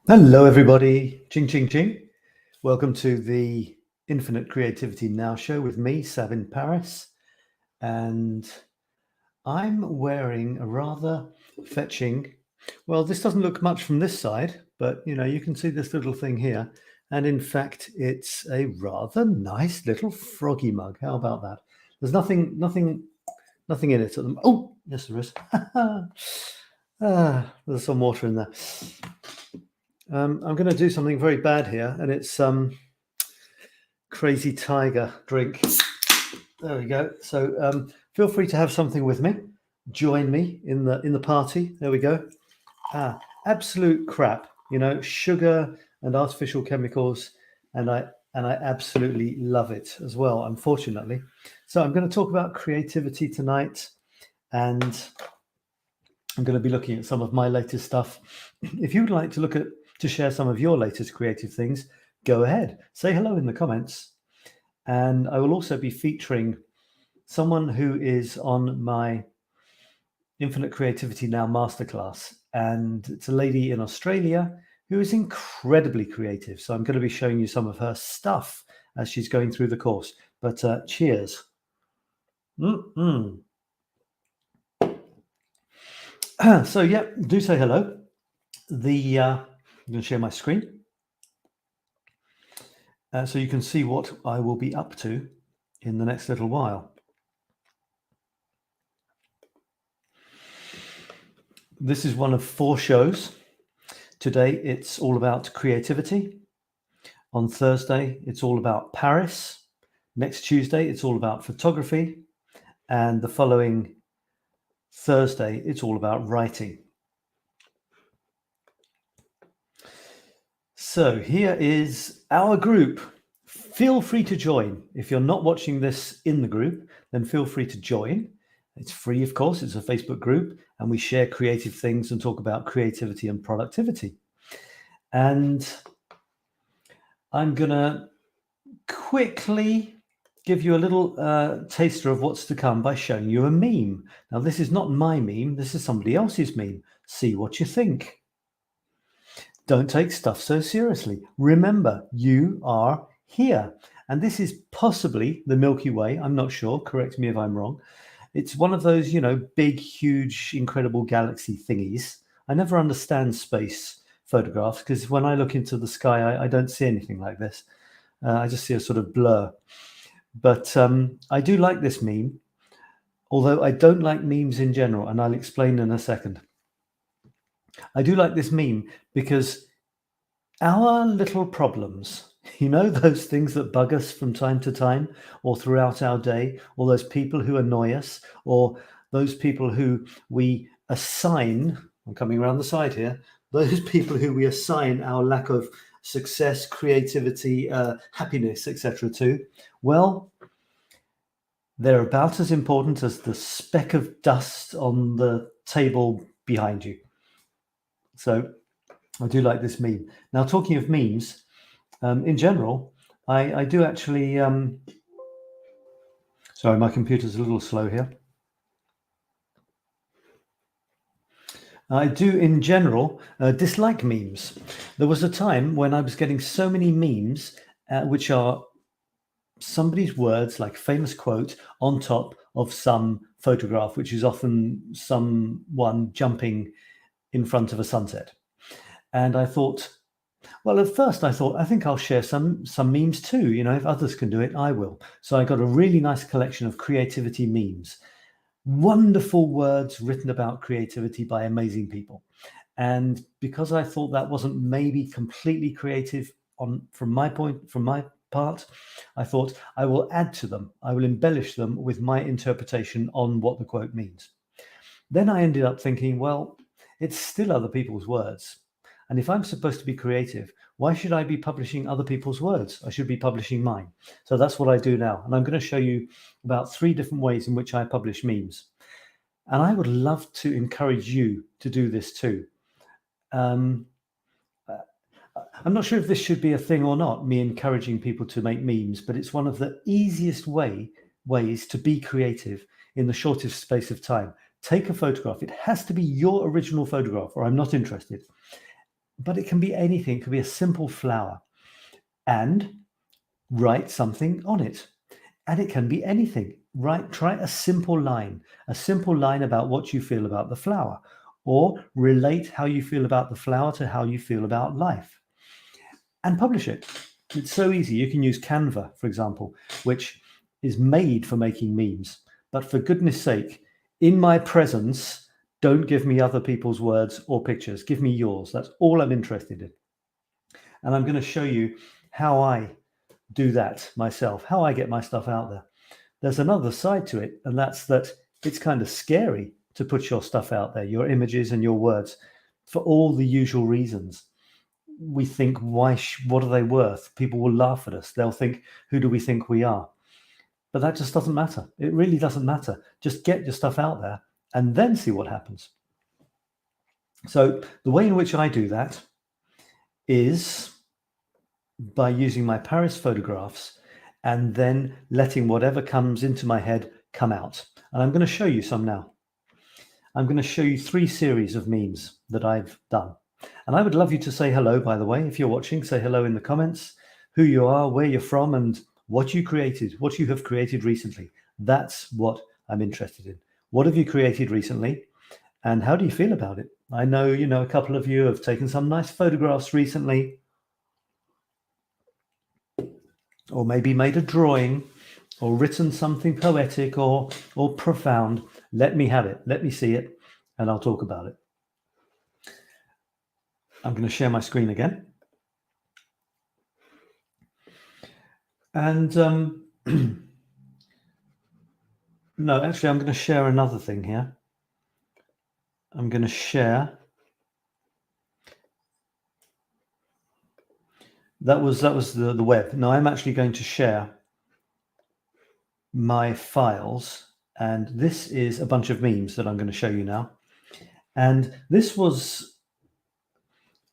Hello, everybody. Ching, ching, ching. Welcome to the Infinite Creativity Now show with me, Sab in Paris. And I'm wearing a rather fetching, well, this doesn't look much from this side, but you can see this little thing here. And in fact, it's a rather nice little froggy mug. How about that? There's nothing in it. Oh, yes, there is. There's some water in there. I'm going to do something very bad here, and it's Crazy Tiger drink. There we go. So feel free to have something with me. Join me in the party. There we go. Absolute crap. Sugar and artificial chemicals, and I absolutely love it as well, unfortunately. So I'm going to talk about creativity tonight, and I'm going to be looking at some of my latest stuff. If you would like to share some of your latest creative things, go ahead. Say hello in the comments. And I will also be featuring someone who is on my Infinite Creativity Now masterclass. And it's a lady in Australia who is incredibly creative. So I'm going to be showing you some of her stuff as she's going through the course. But cheers. So yeah, do say hello. I'm going to share my screen so you can see what I will be up to in the next little while. This is one of 4 shows. Today it's all about creativity. On Thursday it's all about Paris. Next Tuesday it's all about photography. And the following Thursday it's all about writing. So here is our group. Feel free to join. If you're not watching this in the group, then feel free to join. It's free, of course. It's a Facebook group, and we share creative things and talk about creativity and productivity. And I'm going to quickly give you a little taster of what's to come by showing you a meme. Now, this is not my meme. This is somebody else's meme. See what you think. Don't take stuff so seriously. Remember, you are here. And this is possibly the Milky Way. I'm not sure. Correct me if I'm wrong. It's one of those, big, huge, incredible galaxy thingies. I never understand space photographs because when I look into the sky, I don't see anything like this. I just see a sort of blur. But I do like this meme, although I don't like memes in general, and I'll explain in a second. I do like this meme because our little problems, those things that bug us from time to time or throughout our day, or those people who annoy us, or those people who we assign, I'm coming around the side here, those people who we assign our lack of success, creativity, happiness, etc. to, well, they're about as important as the speck of dust on the table behind you. So I do like this meme. Now, talking of memes, in general, I do actually... sorry, my computer's a little slow here. I do, in general, dislike memes. There was a time when I was getting so many memes, which are somebody's words, like famous quote, on top of some photograph, which is often someone jumping in front of a sunset. And I thought, well, at first I thought, I think I'll share some memes too. If others can do it, I will. So I got a really nice collection of creativity memes. Wonderful words written about creativity by amazing people. And because I thought that wasn't maybe completely creative from my part, I thought I will add to them. I will embellish them with my interpretation on what the quote means. Then I ended up thinking, well, it's still other people's words. And if I'm supposed to be creative, why should I be publishing other people's words? I should be publishing mine. So that's what I do now. And I'm going to show you about 3 different ways in which I publish memes. And I would love to encourage you to do this too. I'm not sure if this should be a thing or not, me encouraging people to make memes, but it's one of the easiest ways to be creative in the shortest space of time. Take a photograph. It has to be your original photograph, or I'm not interested. but it can be anything. It could be a simple flower, and write something on it. And it can be anything. Try a simple line about what you feel about the flower, or relate how you feel about the flower to how you feel about life, and publish it. It's so easy. You can use Canva, for example, which is made for making memes. But for goodness sake, in my presence, don't give me other people's words or pictures. Give me yours. That's all I'm interested in. And I'm going to show you how I do that myself, how I get my stuff out there. There's another side to it, and that's that it's kind of scary to put your stuff out there, your images and your words, for all the usual reasons. We think, what are they worth? People will laugh at us. They'll think, who do we think we are? But that just doesn't matter. It really doesn't matter. Just get your stuff out there and then see what happens. So the way in which I do that is by using my Paris photographs and then letting whatever comes into my head come out. And I'm going to show you some now. I'm going to show you 3 series of memes that I've done. And I would love you to say hello, by the way. If you're watching, say hello in the comments, who you are, where you're from, and what you created, what you have created recently. That's what I'm interested in. What have you created recently? And how do you feel about it? I know, a couple of you have taken some nice photographs recently, or maybe made a drawing, or written something poetic or profound. Let me have it. Let me see it, and I'll talk about it. I'm going to share my screen again. And no, actually, I'm going to share another thing here. I'm going to share. That was the web. Now I'm actually going to share my files, and this is a bunch of memes that I'm going to show you now. And this was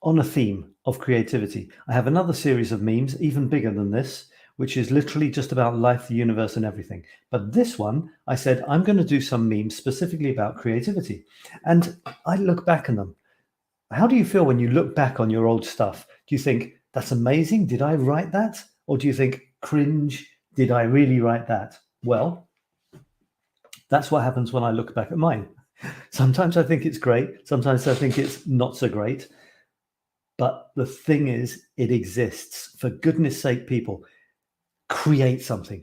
on a theme of creativity. I have another series of memes, even bigger than this, which is literally just about life, the universe, and everything. But this one, I said, I'm going to do some memes specifically about creativity. And I look back on them. How do you feel when you look back on your old stuff? Do you think, that's amazing, did I write that? Or do you think, cringe, did I really write that? Well, that's what happens when I look back at mine. Sometimes I think it's great. Sometimes I think it's not so great. But the thing is, it exists. For goodness sake, people, create something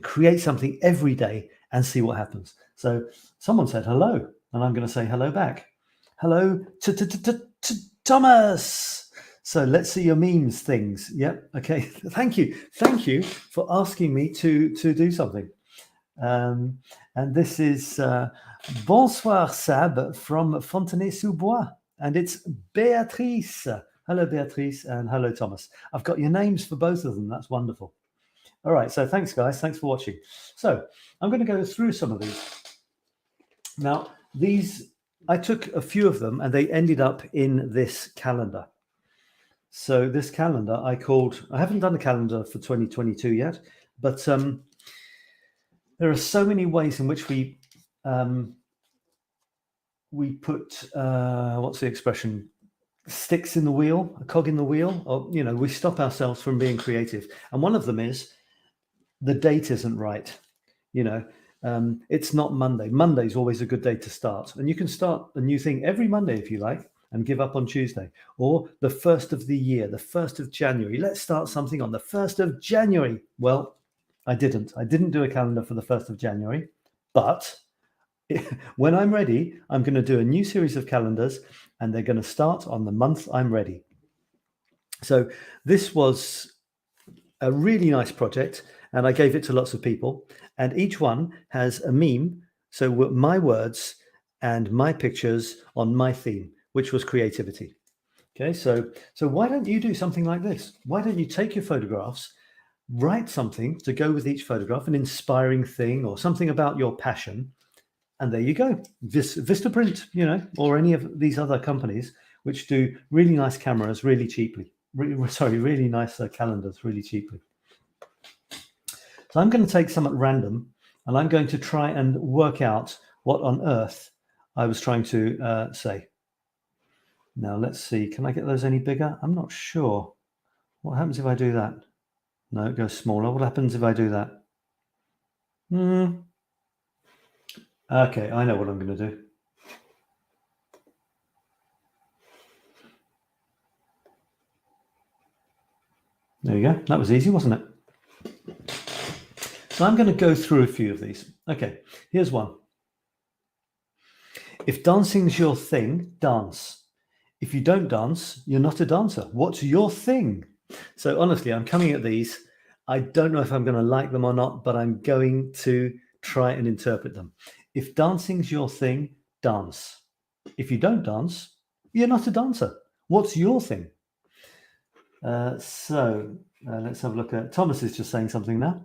every day and see what happens. So someone said hello, and I'm going to say hello back. Hello to Thomas. So let's see your memes things. Yep. Okay. Thank you for asking me to do something. And this is Bonsoir Sab from Fontenay-sous-Bois, and it's Beatrice. Hello, Beatrice, and hello, Thomas. I've got your names for both of them. That's wonderful. All right, so thanks, guys. Thanks for watching. So I'm going to go through some of these. Now, I took a few of them, and they ended up in this calendar. So this calendar I haven't done a calendar for 2022 yet, but there are so many ways in which we put, what's the expression? Sticks in the wheel, a cog in the wheel, or we stop ourselves from being creative. And one of them is the date isn't right. It's not Monday. Monday's always a good day to start, and you can start a new thing every Monday if you like, and give up on Tuesday. Or the 1st of the year, the 1st of January. Let's start something on the 1st of January. Well, I didn't do a calendar for the 1st of January, but when I'm ready, I'm going to do a new series of calendars, and they're going to start on the month I'm ready. So this was a really nice project, and I gave it to lots of people, and each one has a meme. So my words and my pictures on my theme, which was creativity. Okay, so why don't you do something like this? Why don't you take your photographs, write something to go with each photograph, an inspiring thing or something about your passion, and there you go. Vistaprint, or any of these other companies which do really nice cameras really cheaply. Really nice calendars really cheaply. So I'm going to take some at random, and I'm going to try and work out what on earth I was trying to say. Now let's see, can I get those any bigger? I'm not sure. What happens if I do that? No, it goes smaller. What happens if I do that? Okay, I know what I'm going to do. There you go. That was easy, wasn't it? So I'm going to go through a few of these. Okay, here's one. If dancing's your thing, dance. If you don't dance, you're not a dancer. What's your thing? So honestly, I'm coming at these. I don't know if I'm going to like them or not, but I'm going to try and interpret them. If dancing's your thing, dance. If you don't dance, you're not a dancer. What's your thing? Let's have a look at Thomas is just saying something now.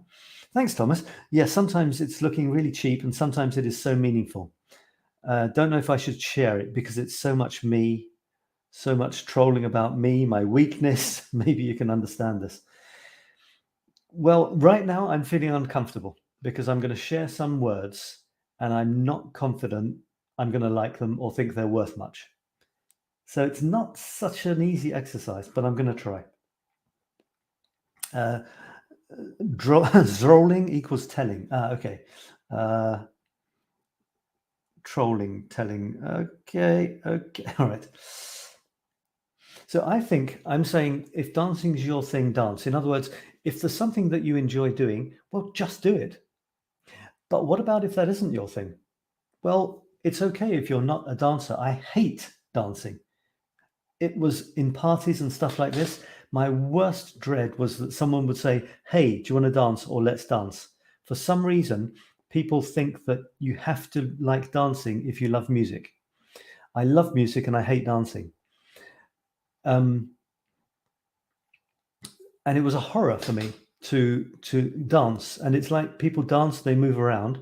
Thanks, Thomas. Yeah, sometimes it's looking really cheap and sometimes it is so meaningful. Don't know if I should share it because it's so much me, so much trolling about me, my weakness. Maybe you can understand this. Well, right now I'm feeling uncomfortable because I'm going to share some words and I'm not confident I'm going to like them or think they're worth much. So it's not such an easy exercise, but I'm going to try. Drolling equals telling. Okay. Trolling, telling. Okay. All right. So I think I'm saying if dancing is your thing, dance. In other words, if there's something that you enjoy doing, well, just do it. But what about if that isn't your thing? Well, it's okay if you're not a dancer. I hate dancing. It was in parties and stuff like this. My worst dread was that someone would say, hey, do you want to dance or let's dance? For some reason, people think that you have to like dancing if you love music. I love music and I hate dancing. And it was a horror for me to dance. And it's like people dance, they move around.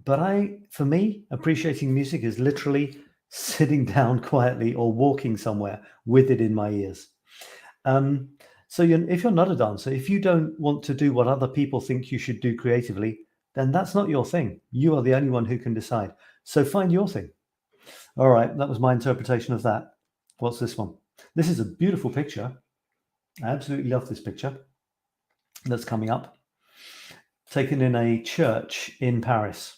But for me, appreciating music is literally sitting down quietly or walking somewhere with it in my ears. So if you're not a dancer, if you don't want to do what other people think you should do creatively, then that's not your thing. You are the only one who can decide. So find your thing. All right, that was my interpretation of that. What's this one? This is a beautiful picture. I absolutely love this picture that's coming up. Taken in a church in Paris.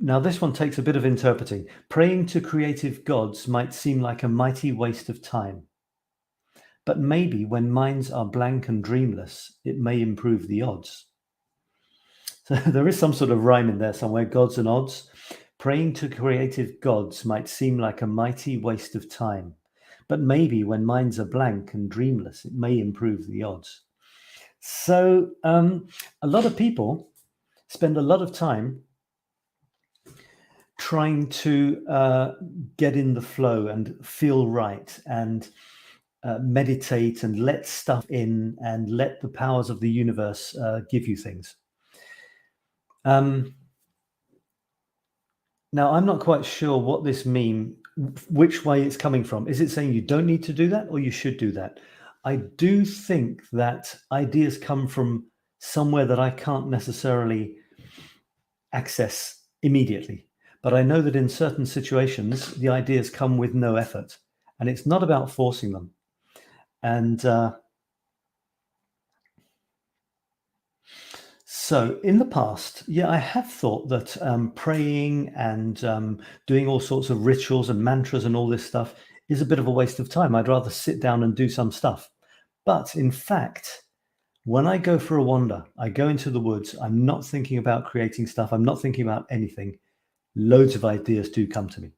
Now, this one takes a bit of interpreting. Praying to creative gods might seem like a mighty waste of time. But maybe when minds are blank and dreamless, it may improve the odds. So there is some sort of rhyme in there somewhere, gods and odds. Praying to creative gods might seem like a mighty waste of time. But maybe when minds are blank and dreamless, it may improve the odds. So a lot of people spend a lot of time trying to get in the flow and feel right and meditate and let stuff in and let the powers of the universe give you things. Now, I'm not quite sure what this means, which way it's coming from. Is it saying you don't need to do that or you should do that? I do think that ideas come from somewhere that I can't necessarily access immediately. But I know that in certain situations, the ideas come with no effort. And it's not about forcing them. And so in the past, yeah, I have thought that praying and doing all sorts of rituals and mantras and all this stuff is a bit of a waste of time. I'd rather sit down and do some stuff. But in fact, when I go for a wander, I go into the woods, I'm not thinking about creating stuff. I'm not thinking about anything. Loads of ideas do come to me.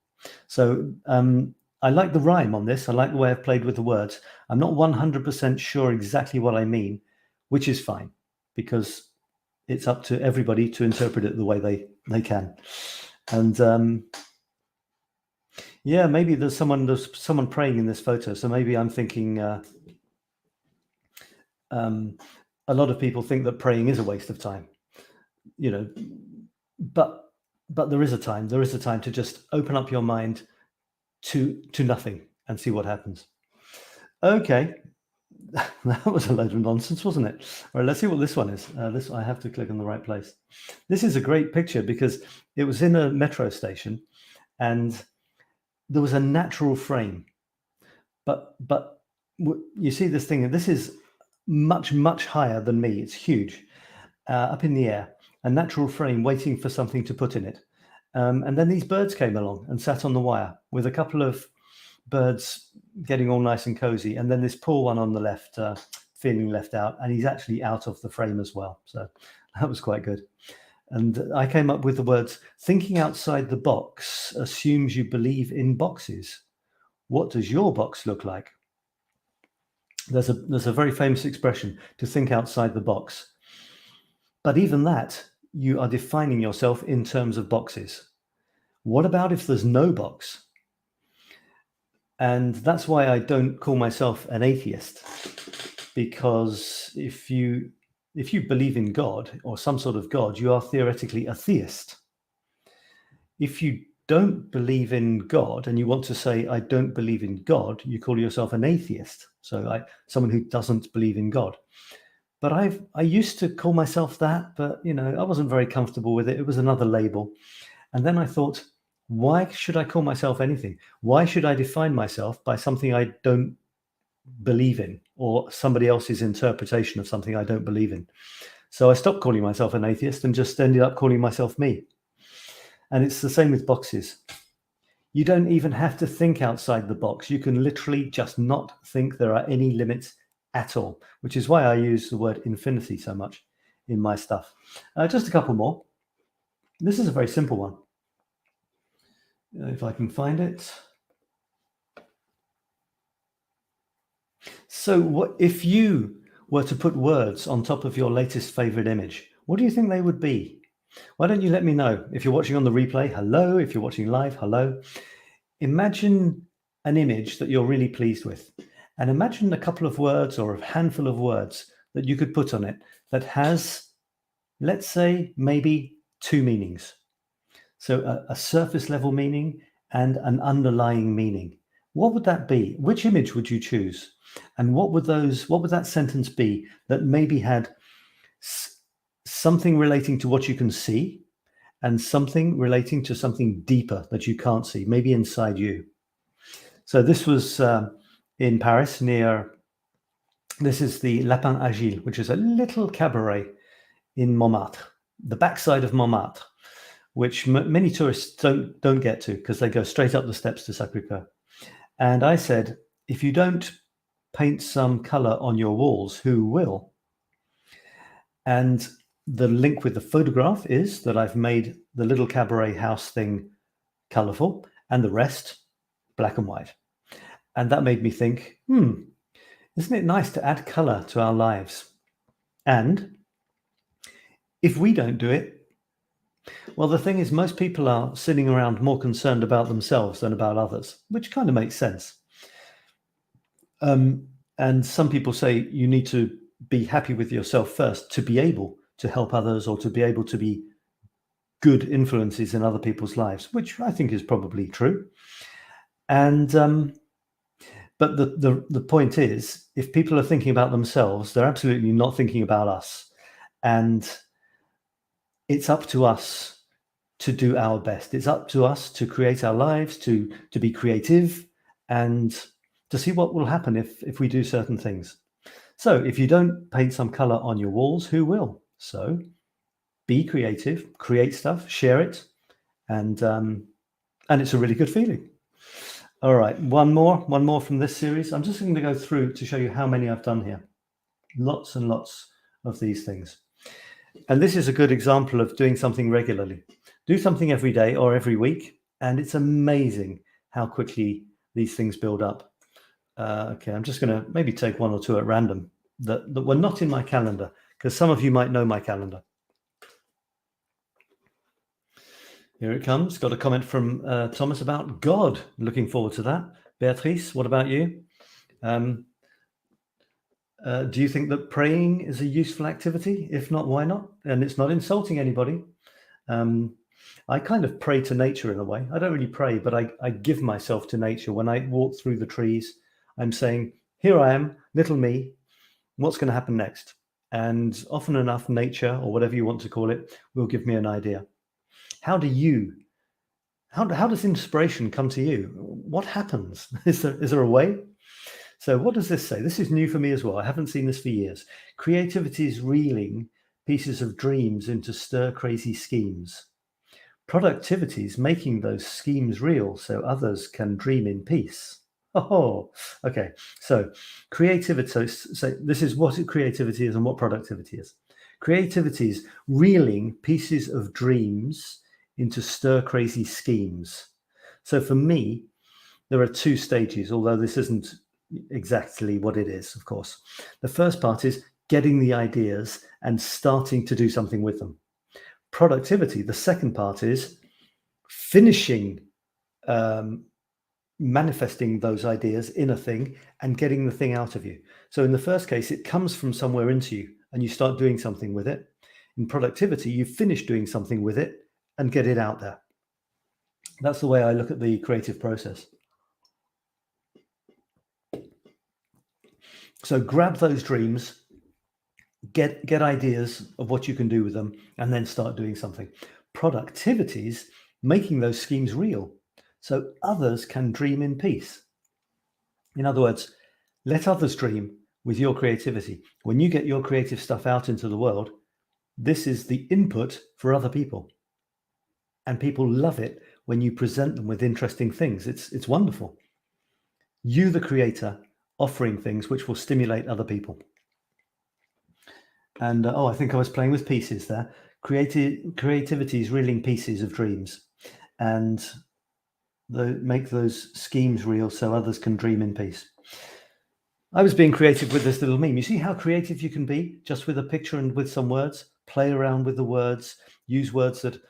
So I like the rhyme on this. I like the way I've played with the words. I'm not 100% sure exactly what I mean, which is fine because it's up to everybody to interpret it the way they can. And yeah, maybe there's someone praying in this photo. So maybe I'm thinking a lot of people think that praying is a waste of time, but there is a time to just open up your mind to nothing and see what happens. Okay. That was a load of nonsense, wasn't it? All right, let's see what this one is. I have to click on the right place. This is a great picture because it was in a metro station and there was a natural frame. But you see this thing, and this is much, much higher than me. It's huge, up in the air, a natural frame waiting for something to put in it. And then these birds came along and sat on the wire with a couple of birds getting all nice and cozy. And then this poor one on the left, feeling left out, and he's actually out of the frame as well. So that was quite good. And I came up with the words, thinking outside the box assumes you believe in boxes. What does your box look like? There's a very famous expression, to think outside the box. But even that, you are defining yourself in terms of boxes. What about if there's no box? And that's why I don't call myself an atheist, because if you believe in God or some sort of God, you are theoretically a theist. If you don't believe in God and you want to say, I don't believe in God, you call yourself an atheist. So someone who doesn't believe in God. But I used to call myself that, but I wasn't very comfortable with it. It was another label. And then I thought, why should I call myself anything? Why should I define myself by something I don't believe in, or somebody else's interpretation of something I don't believe in? So I stopped calling myself an atheist and just ended up calling myself me. And it's the same with boxes. You don't even have to think outside the box. You can literally just not think there are any limits at all, which is why I use the word infinity so much in my stuff. Just a couple more. This is a very simple one. If I can find it. So if you were to put words on top of your latest favorite image, what do you think they would be? Why don't you let me know? If you're watching on the replay, hello. If you're watching live, hello. Imagine an image that you're really pleased with, and imagine a couple of words or a handful of words that you could put on it that has, let's say, maybe two meanings. So a surface level meaning and an underlying meaning. What would that be? Which image would you choose? And what would that sentence be that maybe had something relating to what you can see and something relating to something deeper that you can't see, maybe inside you? So this was in Paris this is the 𝗓𝗏𝗂𝗓𝗓, which is a little cabaret in Montmartre, the backside of Montmartre, which many tourists don't get to because they go straight up the steps to Sacré-Cœur. And I said, if you don't paint some color on your walls, who will? And the link with the photograph is that I've made the little cabaret house thing colorful and the rest black and white. And that made me think, isn't it nice to add color to our lives? And if we don't do it, well, the thing is, most people are sitting around more concerned about themselves than about others, which kind of makes sense. And some people say you need to be happy with yourself first to be able to help others or to be able to be good influences in other people's lives, which I think is probably true. And but the point is, if people are thinking about themselves, they're absolutely not thinking about us. And it's up to us to do our best. It's up to us to create our lives, to be creative, and to see what will happen if we do certain things. So if you don't paint some color on your walls, who will? So be creative, create stuff, share it, and it's a really good feeling. All right, one more from this series. I'm just going to go through to show you how many I've done here. Lots and lots of these things. And this is a good example of doing something regularly. Do something every day or every week, and it's amazing how quickly these things build up. Okay, I'm just going to maybe take one or two at random that were not in my calendar, because some of you might know my calendar. Here it comes. Got a comment from Thomas about God. Looking forward to that. Beatrice, what about you? Do you think that praying is a useful activity? If not, why not? And it's not insulting anybody. I kind of pray to nature in a way. I don't really pray, but I give myself to nature. When I walk through the trees, I'm saying, here I am, little me, what's going to happen next? And often enough, nature, or whatever you want to call it, will give me an idea. How does inspiration come to you? What happens? Is there a way? So what does this say? This is new for me as well. I haven't seen this for years. Creativity is reeling pieces of dreams into stir-crazy schemes. Productivity is making those schemes real so others can dream in peace. Oh, okay. So creativity, so this is what creativity is and what productivity is. Creativity is reeling pieces of dreams into stir-crazy schemes. So for me, there are two stages, although this isn't exactly what it is, of course. The first part is getting the ideas and starting to do something with them. Productivity, the second part, is finishing manifesting those ideas in a thing and getting the thing out of you. So in the first case, it comes from somewhere into you and you start doing something with it. In productivity, you finish doing something with it and get it out there. That's the way I look at the creative process. So grab those dreams, get ideas of what you can do with them, and then start doing something. Productivity is making those schemes real so others can dream in peace. In other words, let others dream with your creativity. When you get your creative stuff out into the world, this is the input for other people. And people love it when you present them with interesting things. It's wonderful. You, the creator, offering things which will stimulate other people. And I think I was playing with pieces there. Creativity is reeling pieces of dreams and make those schemes real so others can dream in peace. I was being creative with this little meme. You see how creative you can be just with a picture and with some words? Play around with the words, use words that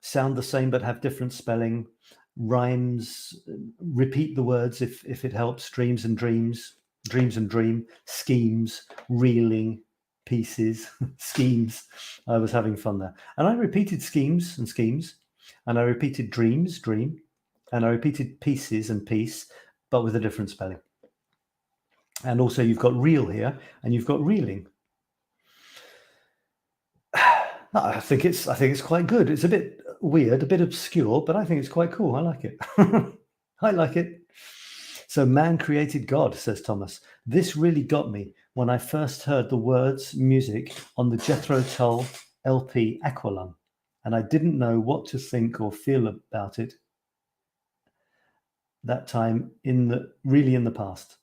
sound the same but have different spelling, rhymes, repeat the words if it helps, dreams and dreams, dreams and dream, schemes, reeling pieces, schemes. I was having fun there. And I repeated schemes and schemes, and I repeated dreams, dream, and I repeated pieces and piece, but with a different spelling. And also you've got reel here, and you've got reeling. I think it's quite good. It's a bit weird, a bit obscure, but I think it's quite cool. I like it. I like it. So man created God, says Thomas. This really got me when I first heard the words music on the Jethro Tull LP Aqualung, and I didn't know what to think or feel about it that time in the past.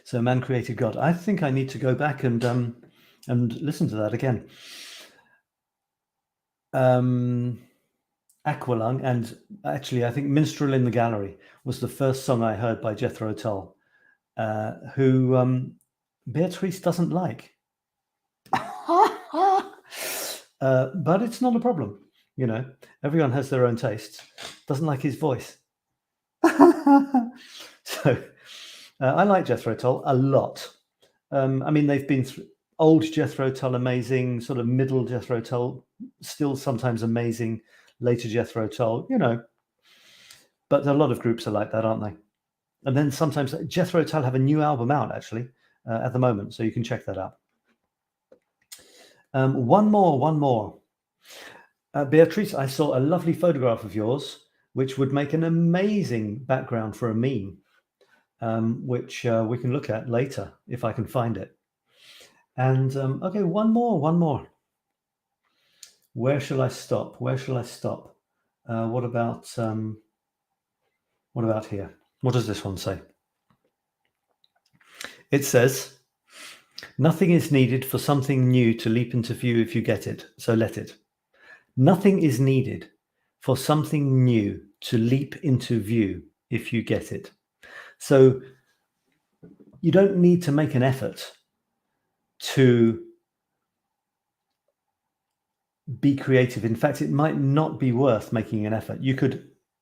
So man created God. I think I need to go back and listen to that again. Aqualung, and actually I think Minstrel in the Gallery was the first song I heard by Jethro Tull, who Beatrice doesn't like. But it's not a problem. You know, everyone has their own tastes. Doesn't like his voice. So I like Jethro Tull a lot. I mean, they've been old Jethro Tull amazing, sort of middle Jethro Tull still sometimes amazing, later Jethro Tull, you know. But a lot of groups are like that, aren't they? And then sometimes Jethro Tull have a new album out actually at the moment, so you can check that out. One more. Beatrice, I saw a lovely photograph of yours, which would make an amazing background for a meme, which we can look at later if I can find it. And okay, one more. Where shall I stop? What about here? What does this one say? It says, nothing is needed for something new to leap into view if you get it, so let it. Nothing is needed for something new to leap into view if you get it. So you don't need to make an effort to be creative. In fact, it might not be worth making an effort.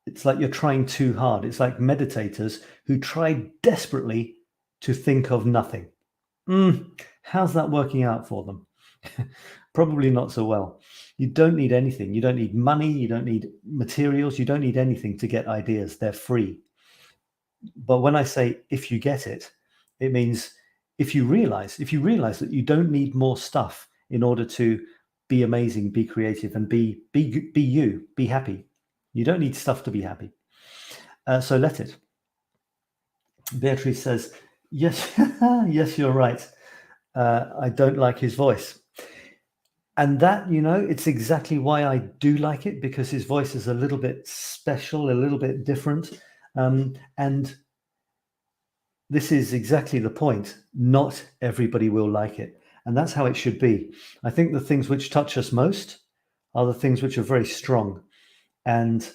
It's like you're trying too hard. It's like meditators who try desperately to think of nothing. How's that working out for them? Probably not so well. You don't need anything. You don't need money. You don't need materials. You don't need anything to get ideas. They're free. But when I say if you get it, it means if you realize that you don't need more stuff in order to be amazing, be creative, and be you, be happy. You don't need stuff to be happy. So let it. Beatrice says, yes, yes, you're right. I don't like his voice. And that, it's exactly why I do like it, because his voice is a little bit special, a little bit different. And this is exactly the point. Not everybody will like it. And that's how it should be. I think the things which touch us most are the things which are very strong. And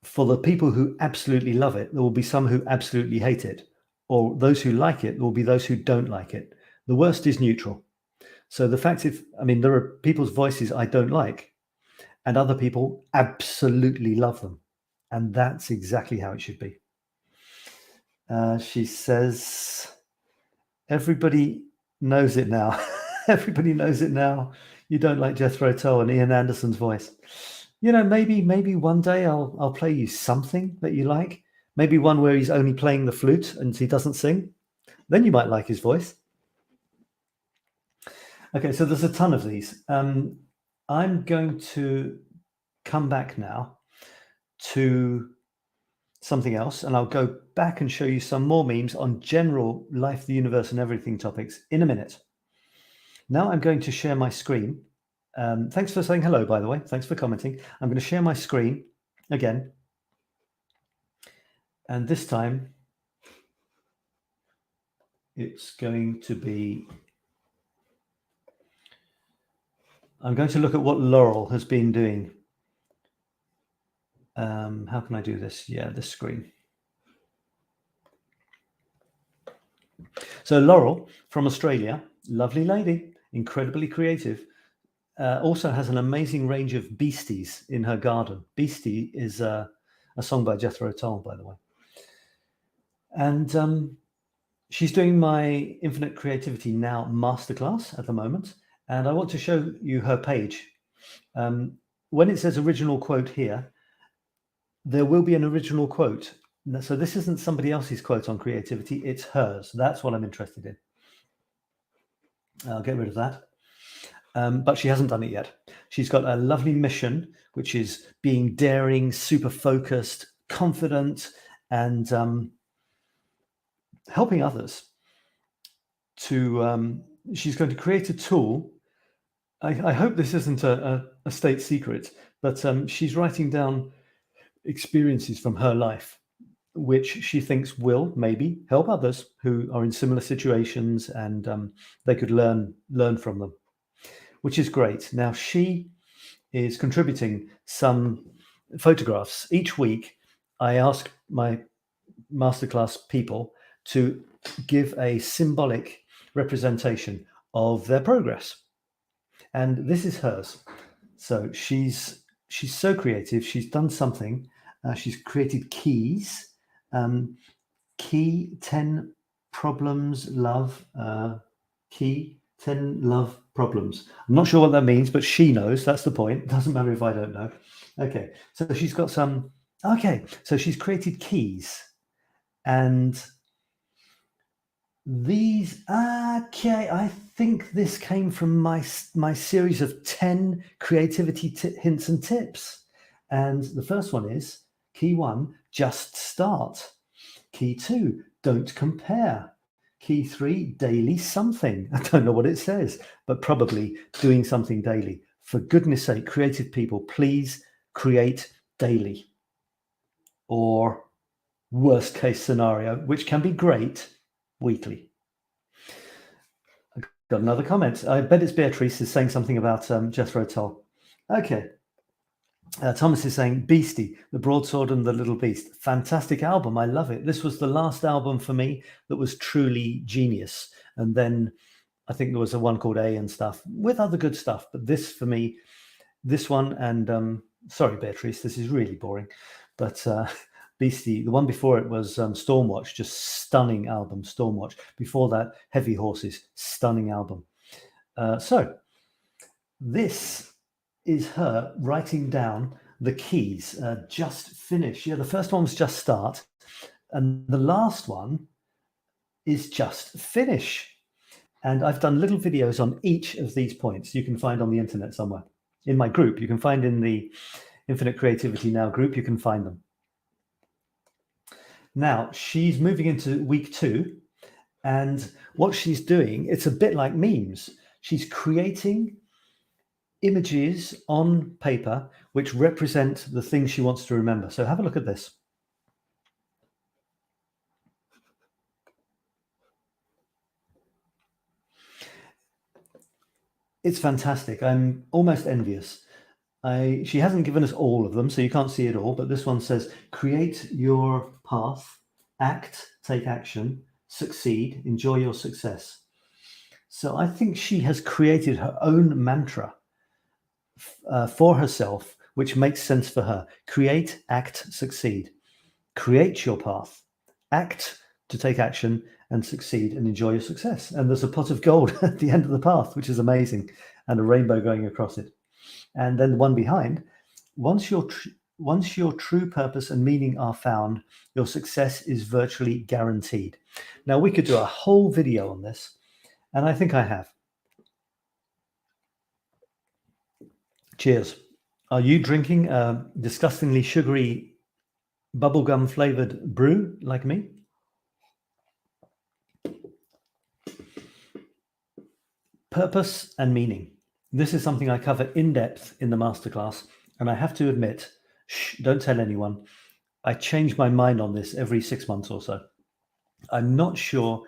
for the people who absolutely love it, there will be some who absolutely hate it. Or those who like it, there will be those who don't like it. The worst is neutral. So the fact there are people's voices I don't like, and other people absolutely love them. And that's exactly how it should be. She says, everybody knows it now. Everybody knows it now. You don't like Jethro Tull and Ian Anderson's voice. Maybe one day I'll play you something that you like. Maybe one where he's only playing the flute and he doesn't sing. Then you might like his voice. Okay, so there's a ton of these. I'm going to come back now to something else, and I'll go back and show you some more memes on general life, the universe, and everything topics in a minute. Now I'm going to share my screen. Thanks for saying hello, by the way. Thanks for commenting. I'm going to share my screen again. And this time, it's going to be... I'm going to look at what Laurel has been doing. How can I do this? Yeah, this screen. So Laurel from Australia, lovely lady, incredibly creative, also has an amazing range of beasties in her garden. Beastie is a song by Jethro Tull, by the way. And she's doing my Infinite Creativity Now masterclass at the moment. And I want to show you her page. When it says original quote here, there will be an original quote. So this isn't somebody else's quote on creativity, it's hers. That's what I'm interested in. I'll get rid of that. But she hasn't done it yet. She's got a lovely mission, which is being daring, super focused, confident, and helping others to... she's going to create a tool. I hope this isn't a state secret, but she's writing down experiences from her life, which she thinks will maybe help others who are in similar situations, and they could learn from them, which is great. Now, she is contributing some photographs. Each week, I ask my masterclass people to give a symbolic representation of their progress. And this is hers. So she's so creative. She's done something. She's created keys. Key 10 problems, love. Key 10 love problems. I'm not sure what that means, but she knows. That's the point. It doesn't matter if I don't know. Okay. So she's got some... Okay. So she's created keys. And these... Okay. I think this came from my series of 10 creativity hints and tips. And the first one is key 1, just start. Key 2, don't compare. Key 3, daily something. I don't know what it says, but probably doing something daily. For goodness sake, creative people, please create daily. Or worst case scenario, which can be great, weekly. I've got another comment. I bet it's Beatrice is saying something about Jethro Tull. Okay. Thomas is saying Beastie, The Broadsword and the Little Beast. Fantastic album. I love it. This was the last album for me that was truly genius. And then I think there was a one called A and stuff with other good stuff. But this for me, this one and sorry, Beatrice, this is really boring. But Beastie, the one before it was Stormwatch, just stunning album, Stormwatch. Before that, Heavy Horses, stunning album. So this is her writing down the keys. Just finish. Yeah, the first one was just start. And the last one is just finish. And I've done little videos on each of these points you can find on the internet somewhere. In my group, you can find in the Infinite Creativity Now group, you can find them. Now, she's moving into week 2, and what she's doing, it's a bit like memes. She's creating images on paper which represent the things she wants to remember. So have a look at this. It's fantastic. I'm almost envious. She hasn't given us all of them, so you can't see it all, but this one says, create your path, act, take action, succeed, enjoy your success. So I think she has created her own mantra for herself, which makes sense for her. Create, act, succeed. Create your path, act to take action, and succeed and enjoy your success. And there's a pot of gold at the end of the path, which is amazing, and a rainbow going across it. And then the one behind, once your true purpose and meaning are found, your success is virtually guaranteed. Now, we could do a whole video on this, and I think I have. Cheers. Are you drinking a disgustingly sugary bubblegum flavored brew like me? Purpose and meaning. This is something I cover in depth in the masterclass, and I have to admit, don't tell anyone, I change my mind on this every 6 months or so. I'm not sure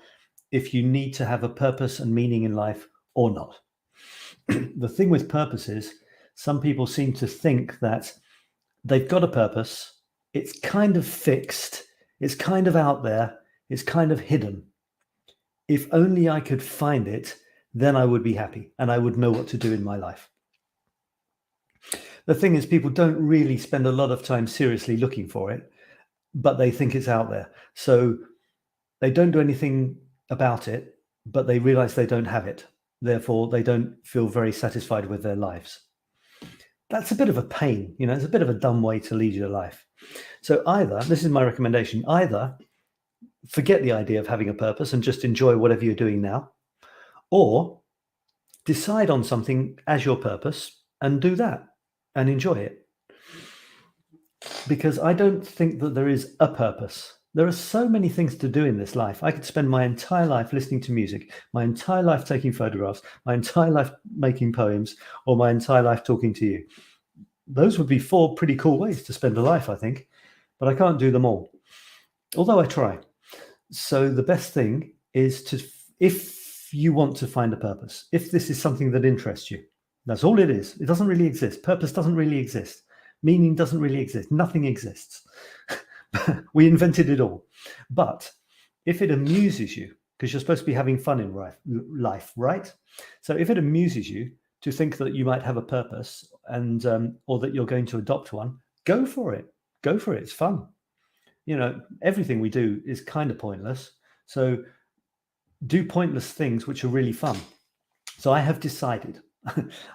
if you need to have a purpose and meaning in life or not. The thing with purpose is, some people seem to think that they've got a purpose, it's kind of fixed, it's kind of out there, it's kind of hidden. If only I could find it, then I would be happy and I would know what to do in my life. The thing is, people don't really spend a lot of time seriously looking for it, but they think it's out there. So they don't do anything about it, but they realize they don't have it. Therefore, they don't feel very satisfied with their lives. That's a bit of a pain, it's a bit of a dumb way to lead your life. So either, this is my recommendation, either forget the idea of having a purpose and just enjoy whatever you're doing now, or decide on something as your purpose and do that and enjoy it. Because I don't think that there is a purpose. There are so many things to do in this life. I could spend my entire life listening to music, my entire life taking photographs, my entire life making poems, or my entire life talking to you. Those would be 4 pretty cool ways to spend a life, I think, but I can't do them all, although I try. So the best thing is to, if you want to find a purpose, if this is something that interests you, that's all it is. It doesn't really exist. Purpose doesn't really exist. Meaning doesn't really exist. Nothing exists. We invented it all. But if it amuses you, because you're supposed to be having fun in life, right? So if it amuses you to think that you might have a purpose and or that you're going to adopt one, go for it. Go for it. It's fun. Everything we do is kind of pointless. So do pointless things which are really fun. So I have decided,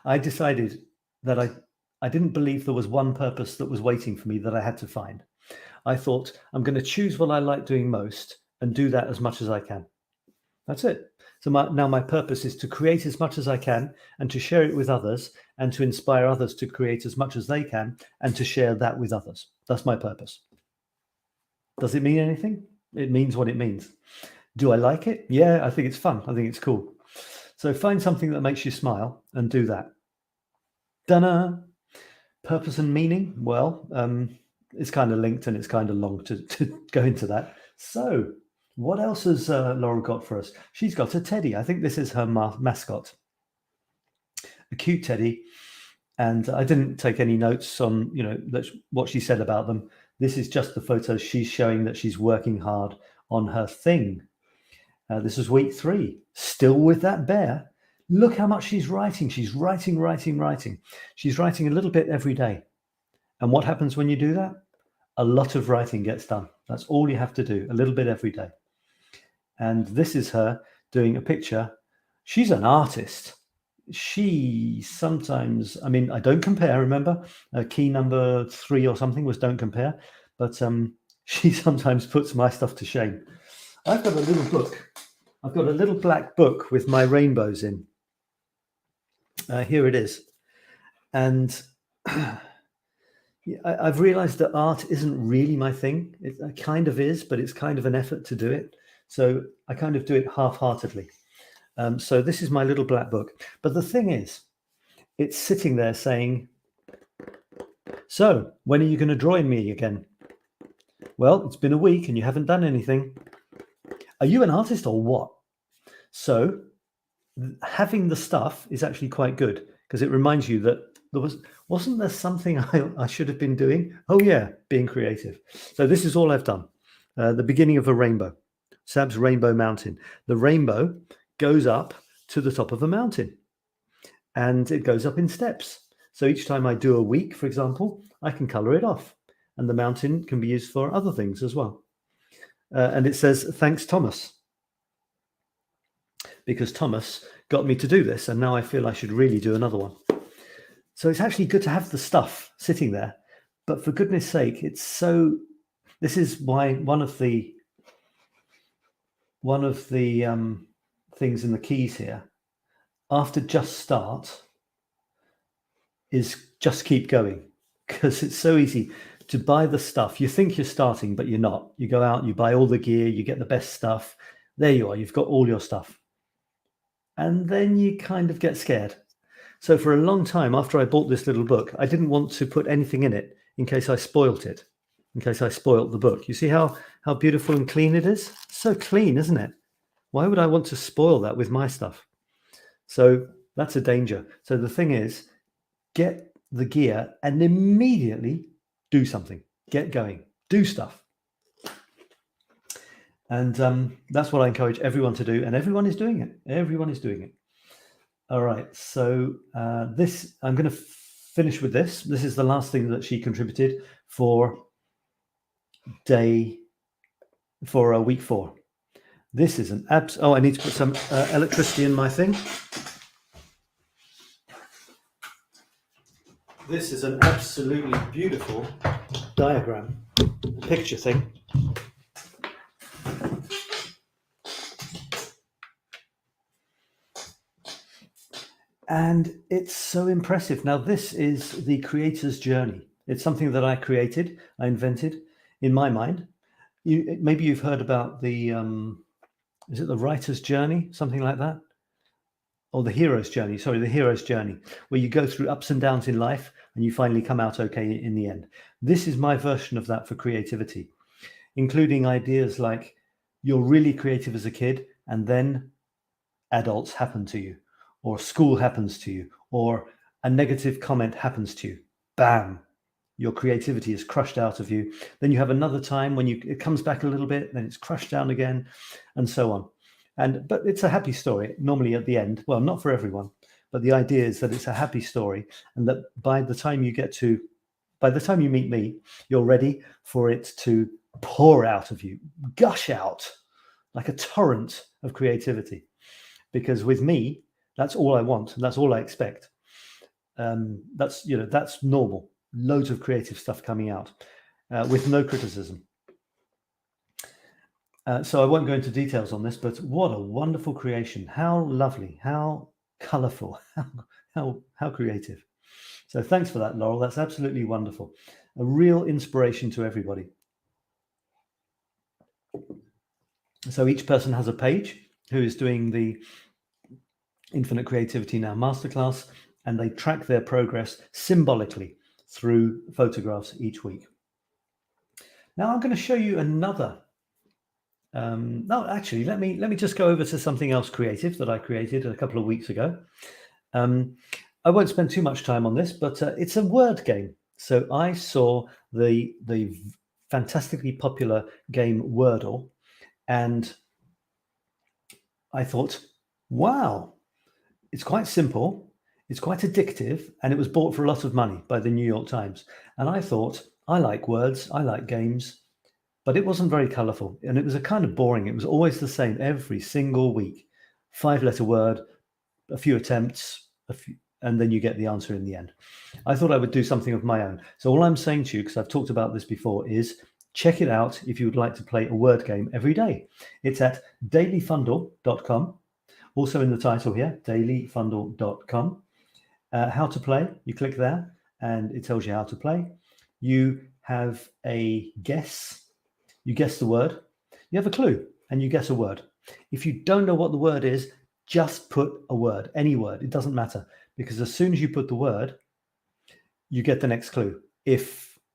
I decided that I didn't believe there was one purpose that was waiting for me that I had to find. I thought, I'm going to choose what I like doing most and do that as much as I can. That's it. So now my purpose is to create as much as I can and to share it with others and to inspire others to create as much as they can and to share that with others. That's my purpose. Does it mean anything? It means what it means. Do I like it? Yeah, I think it's fun. I think it's cool. So find something that makes you smile and do that. Ta-da! Purpose and meaning? Well, it's kind of linked and it's kind of long to go into that. So what else has Laura got for us? She's got a teddy. I think this is her mascot. A cute teddy. And I didn't take any notes on, what she said about them. This is just the photos she's showing that she's working hard on her thing. This is week 3, still with that bear. Look how much she's writing. She's writing. She's writing a little bit every day. And what happens when you do that? A lot of writing gets done. That's all you have to do, a little bit every day. And this is her doing a picture. She's an artist. She sometimes, I don't compare, remember? Key number 3 or something was don't compare. But she sometimes puts my stuff to shame. I've got a little book. I've got a little black book with my rainbows in. Here it is. And I've realized that art isn't really my thing. It kind of is, but it's kind of an effort to do it. So I kind of do it half-heartedly. So this is my little black book. But the thing is, it's sitting there saying, so when are you going to join me again? Well, it's been a week and you haven't done anything. Are you an artist or what? So having the stuff is actually quite good because it reminds you that wasn't there something I should have been doing? Oh yeah, being creative. So this is all I've done. The beginning of a rainbow. Sab's Rainbow Mountain. The rainbow goes up to the top of a mountain and it goes up in steps. So each time I do a week, for example, I can color it off and the mountain can be used for other things as well. And it says, thanks, Thomas, because Thomas got me to do this. And now I feel I should really do another one. So it's actually good to have the stuff sitting there, but for goodness sake, this is why one of the things in the keys here, after just start, is just keep going, because it's so easy to buy the stuff. You think you're starting, but you're not. You go out, you buy all the gear, you get the best stuff. There you are, you've got all your stuff. And then you kind of get scared. So for a long time after I bought this little book, I didn't want to put anything in it in case I spoilt it, in case I spoilt the book. You see how beautiful and clean it is? So clean, isn't it? Why would I want to spoil that with my stuff? So that's a danger. So the thing is, get the gear and immediately do something. Get going. Do stuff. And that's what I encourage everyone to do. And everyone is doing it. Everyone is doing it. All right. So I'm going to finish with this. This is the last thing that she contributed for week 4. This is an I need to put some electricity in my thing. This is an absolutely beautiful diagram, picture thing. And it's so impressive. Now, this is the creator's journey. It's something that I created, I invented in my mind. Maybe you've heard about the, is it the writer's journey? Something like that? Or the hero's journey, the hero's journey, where you go through ups and downs in life and you finally come out okay in the end. This is my version of that for creativity, including ideas like you're really creative as a kid and then adults happen to you, or school happens to you, or a negative comment happens to you. Bam, your creativity is crushed out of you. Then you have another time when it comes back a little bit, then it's crushed down again, and so on. But it's a happy story, normally at the end. Well, not for everyone, but the idea is that it's a happy story, and that by the time you meet me, you're ready for it to pour out of you, gush out like a torrent of creativity. Because with me, that's all I want, and that's all I expect. That's normal. Loads of creative stuff coming out with no criticism. So I won't go into details on this, but what a wonderful creation! How lovely! How colourful! How creative! So thanks for that, Laurel. That's absolutely wonderful. A real inspiration to everybody. So each person has a page who is doing the Infinite Creativity Now Masterclass, and they track their progress symbolically through photographs each week. Now I'm going to show you another. No, actually, let me just go over to something else creative that I created a couple of weeks ago. I won't spend too much time on this, but it's a word game. So I saw the fantastically popular game Wordle, and I thought, wow, it's quite simple, it's quite addictive, and it was bought for a lot of money by the New York Times. And I thought, I like words, I like games, but it wasn't very colourful, and it was a kind of boring. It was always the same every single week. 5-letter word, a few attempts, and then you get the answer in the end. I thought I would do something of my own. So all I'm saying to you, because I've talked about this before, is check it out if you would like to play a word game every day. It's at dailyfundle.com. Also in the title here, dailyfundle.com. How to play, you click there and it tells you how to play. you have a guess. You guess the word. You have a clue and you guess a word. If you don't know what the word is, just put a word, any word. It doesn't matter, because as soon as you put the word, you get the next clue,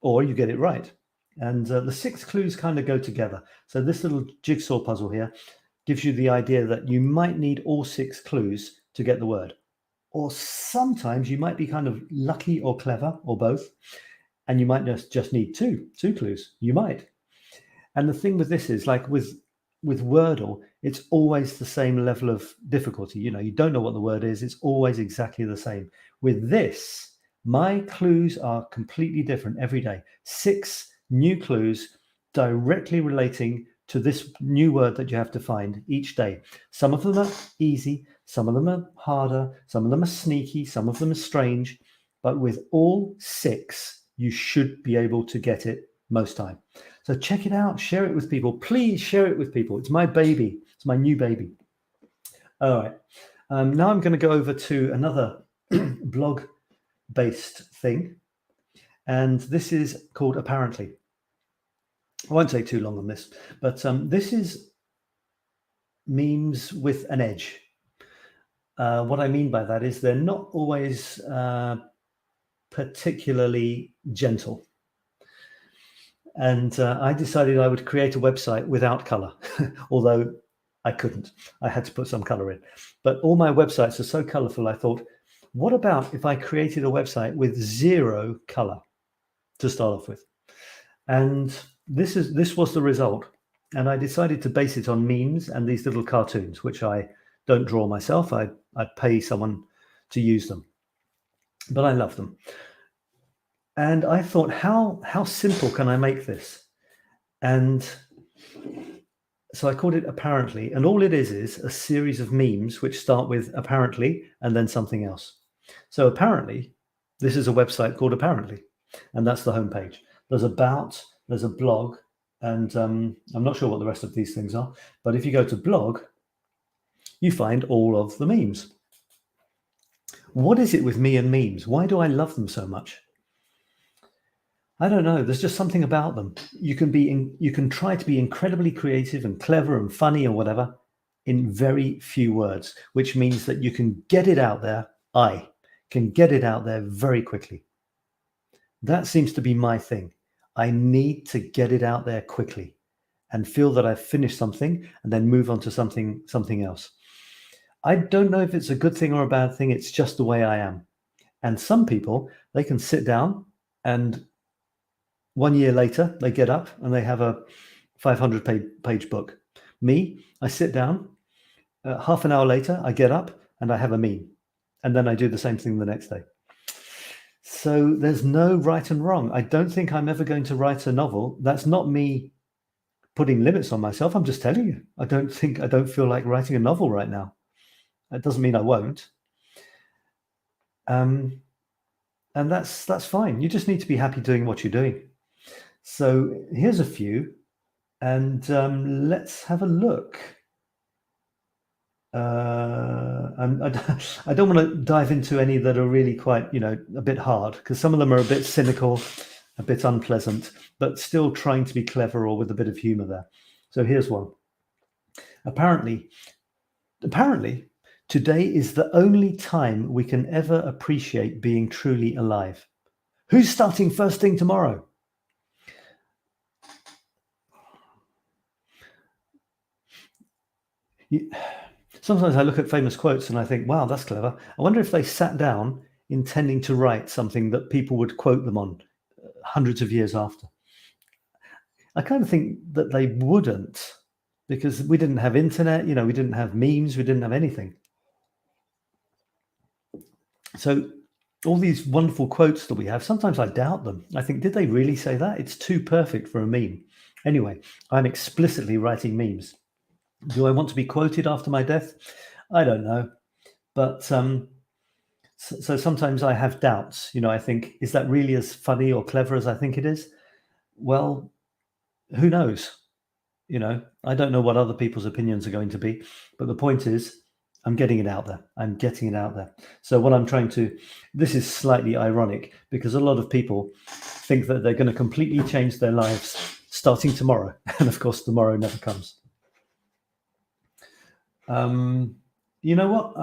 or you get it right. And the 6 clues kind of go together. So this little jigsaw puzzle here gives you the idea that you might need all 6 clues to get the word. Or sometimes you might be kind of lucky or clever, or both, and you might just need two clues. You might. And the thing with this is, like with Wordle, it's always the same level of difficulty. You don't know what the word is. It's always exactly the same. With this, my clues are completely different every day. 6 new clues directly relating to this new word that you have to find each day. Some of them are easy, some of them are harder, some of them are sneaky, some of them are strange, but with all 6, you should be able to get it most time. So check it out, share it with people. Please share it with people. It's my baby. It's my new baby. All right. Now I'm going to go over to another blog-based thing. And this is called Apparently. I won't take too long on this, but this is memes with an edge. What I mean by that is they're not always particularly gentle. And I decided I would create a website without color, although I couldn't. I had to put some color in. But all my websites are so colorful, I thought, what about if I created a website with 0 color to start off with? And this was the result. And I decided to base it on memes and these little cartoons, which I don't draw myself. I pay someone to use them. But I love them. And I thought, how simple can I make this? And so I called it Apparently. And all it is a series of memes which start with apparently and then something else. So apparently, this is a website called Apparently. And that's the homepage. There's about, there's a blog, and I'm not sure what the rest of these things are. But if you go to blog, you find all of the memes. What is it with me and memes? Why do I love them so much? I don't know. There's just something about them. You can try to be incredibly creative and clever and funny or whatever in very few words, which means that you can get it out there. I can get it out there very quickly. That seems to be my thing. I need to get it out there quickly and feel that I've finished something and then move on to something else. I don't know if it's a good thing or a bad thing. It's just the way I am. And some people, they can sit down and 1 year later, they get up and they have a 500-page book. Me, I sit down, half an hour later, I get up and I have a meme. And then I do the same thing the next day. So there's no right and wrong. I don't think I'm ever going to write a novel. That's not me putting limits on myself. I'm just telling you. I don't feel like writing a novel right now. That doesn't mean I won't. And that's fine. You just need to be happy doing what you're doing. So here's a few, and let's have a look. I don't want to dive into any that are really quite, a bit hard, because some of them are a bit cynical, a bit unpleasant, but still trying to be clever or with a bit of humor there. So here's one. Apparently, today is the only time we can ever appreciate being truly alive. Who's starting first thing tomorrow? Sometimes I look at famous quotes and I think, wow, that's clever. I wonder if they sat down intending to write something that people would quote them on hundreds of years after. I kind of think that they wouldn't, because we didn't have internet, we didn't have memes, we didn't have anything. So all these wonderful quotes that we have, sometimes I doubt them. I think, did they really say that? It's too perfect for a meme. Anyway, I'm explicitly writing memes. Do I want to be quoted after my death? I don't know. But so sometimes I have doubts. I think, is that really as funny or clever as I think it is? Well, who knows? I don't know what other people's opinions are going to be. But the point is, I'm getting it out there. I'm getting it out there. So what I'm trying to, this is slightly ironic because a lot of people think that they're going to completely change their lives starting tomorrow. And of course, tomorrow never comes. You know what?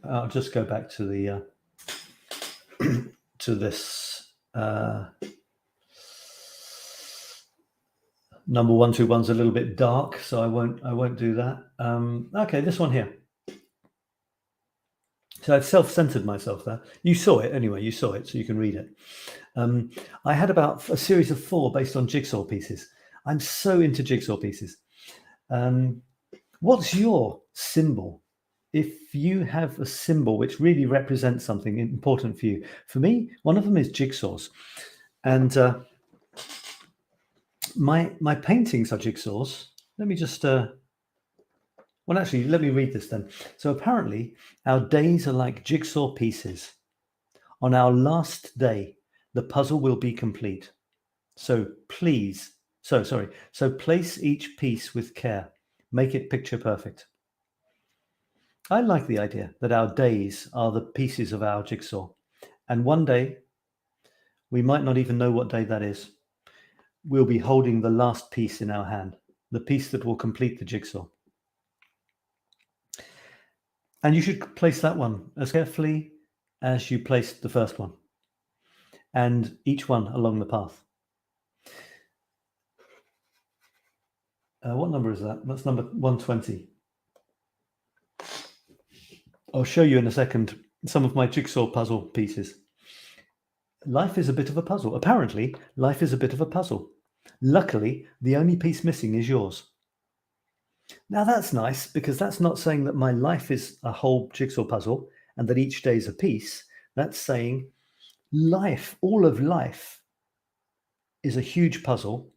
I'll just go back to the to this number 121's a little bit dark, so I won't do that. Okay, this one here. So I've self-centered myself there. You saw it anyway. You saw it, so you can read it. I had about a series of 4 based on jigsaw pieces. I'm so into jigsaw pieces. What's your symbol? If you have a symbol which really represents something important for you. For me, one of them is jigsaws. And my paintings are jigsaws. Let me just, well, actually, let me read this then. So apparently, our days are like jigsaw pieces. On our last day, the puzzle will be complete. So place each piece with care. Make it picture perfect. I like the idea that our days are the pieces of our jigsaw. And one day, we might not even know what day that is. We'll be holding the last piece in our hand, the piece that will complete the jigsaw. And you should place that one as carefully as you placed the first one, and each one along the path. What number is that? That's number 120. I'll show you in a second some of my jigsaw puzzle pieces. Life is a bit of a puzzle. Apparently, life is a bit of a puzzle. Luckily, the only piece missing is yours. Now that's nice, because that's not saying that my life is a whole jigsaw puzzle and that each day is a piece. That's saying life, all of life, is a huge puzzle,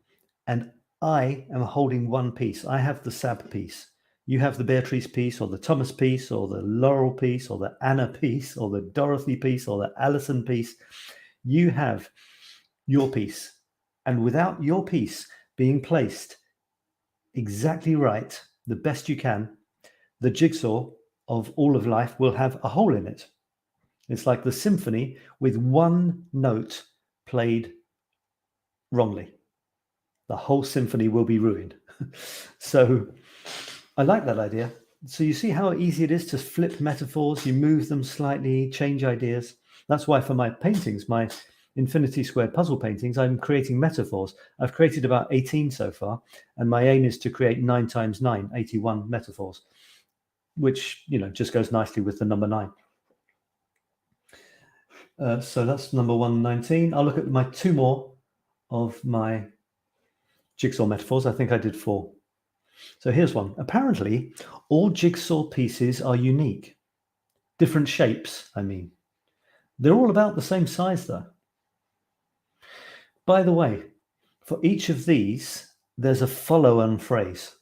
and I am holding one piece. I have the Sab piece. You have the Beatrice piece, or the Thomas piece, or the Laurel piece, or the Anna piece, or the Dorothy piece, or the Alison piece. You have your piece. And without your piece being placed exactly right, the best you can, the jigsaw of all of life will have a hole in it. It's like the symphony with one note played wrongly. The whole symphony will be ruined. So I like that idea. So you see how easy it is to flip metaphors. You move them slightly, change ideas. That's why for my paintings, my infinity squared puzzle paintings, I'm creating metaphors. I've created about 18 so far, and my aim is to create 9 times 9, 81 metaphors, which, you know, just goes nicely with the number 9. So that's number 119. I'll look at my 2 more of my jigsaw metaphors. I think I did 4. So here's one. Apparently, all jigsaw pieces are unique. Different shapes, I mean. They're all about the same size, though. By the way, for each of these, there's a follow-on phrase.